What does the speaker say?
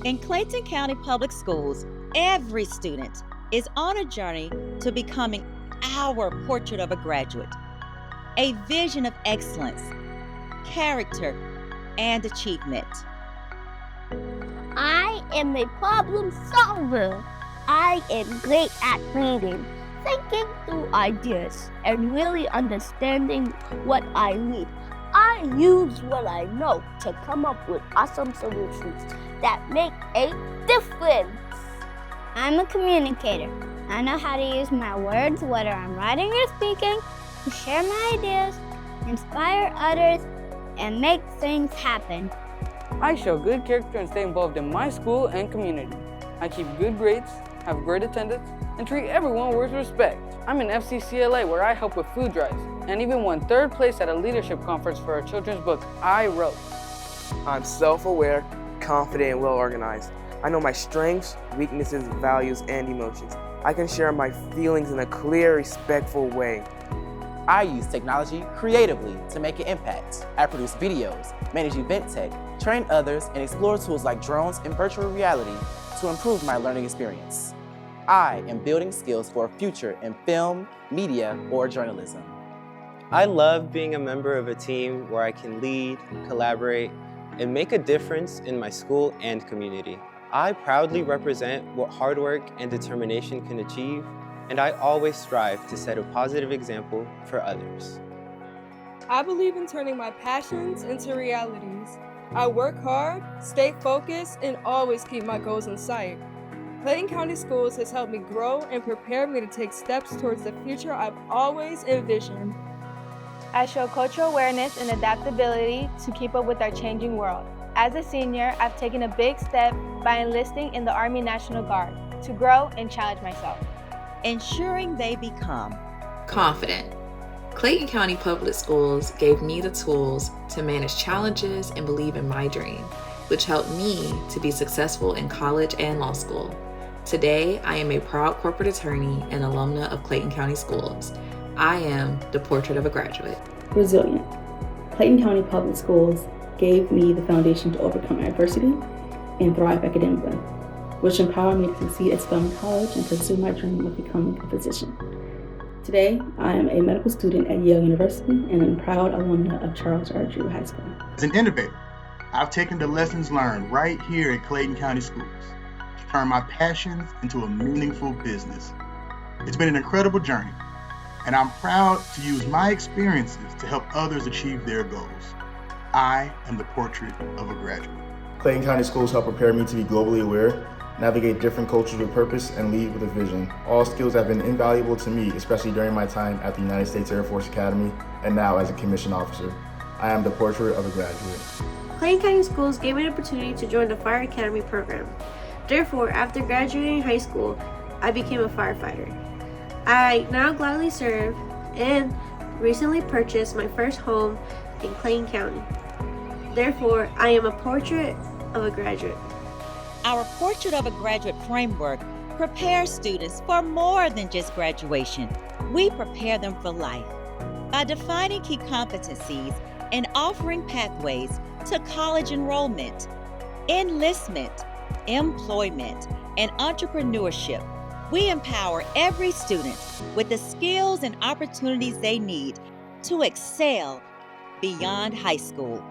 In Clayton County Public Schools, every student is on a journey to becoming our portrait of a graduate, a vision of excellence, character, and achievement. I am a problem solver. I am great at reading, thinking through ideas, and really understanding what I need. I use what I know to come up with awesome solutions that make a difference. I'm a communicator. I know how to use my words, whether I'm writing or speaking, to share my ideas, inspire others, and make things happen. I show good character and stay involved in my school and community. I keep good grades, have great attendance, and treat everyone with respect. I'm in FCCLA where I help with food drives, and even won 3rd place at a leadership conference for a children's book I wrote. I'm self-aware, confident, and well-organized. I know my strengths, weaknesses, values, and emotions. I can share my feelings in a clear, respectful way. I use technology creatively to make an impact. I produce videos, manage event tech, train others, and explore tools like drones and virtual reality to improve my learning experience. I am building skills for a future in film, media, or journalism. I love being a member of a team where I can lead, collaborate, and make a difference in my school and community. I proudly represent what hard work and determination can achieve, and I always strive to set a positive example for others. I believe in turning my passions into realities. I work hard, stay focused, and always keep my goals in sight. Clayton County Schools has helped me grow and prepare me to take steps towards the future I've always envisioned. I show cultural awareness and adaptability to keep up with our changing world. As a senior, I've taken a big step by enlisting in the Army National Guard to grow and challenge myself. Ensuring they become confident. Clayton County Public Schools gave me the tools to manage challenges and believe in my dream, which helped me to be successful in college and law school. Today, I am a proud corporate attorney and alumna of Clayton County Schools. I am the portrait of a graduate. Resilient. Clayton County Public Schools gave me the foundation to overcome adversity and thrive academically, which empowered me to succeed at Spelman College and pursue my dream of becoming a physician. Today, I am a medical student at Yale University and am a proud alumna of Charles R. Drew High School. As an innovator, I've taken the lessons learned right here at Clayton County Schools to turn my passions into a meaningful business. It's been an incredible journey, and I'm proud to use my experiences to help others achieve their goals. I am the portrait of a graduate. Clayton County Schools help prepare me to be globally aware, navigate different cultures with purpose, and lead with a vision. All skills have been invaluable to me, especially during my time at the United States Air Force Academy and now as a commissioned officer. I am the portrait of a graduate. Clayton County Schools gave me the opportunity to join the Fire Academy program. Therefore, after graduating high school, I became a firefighter. I now gladly serve and recently purchased my first home in Clayton County. Therefore, I am a portrait of a graduate. Our Portrait of a Graduate framework prepares students for more than just graduation. We prepare them for life by defining key competencies and offering pathways to college enrollment, enlistment, employment, and entrepreneurship. We empower every student with the skills and opportunities they need to excel beyond high school.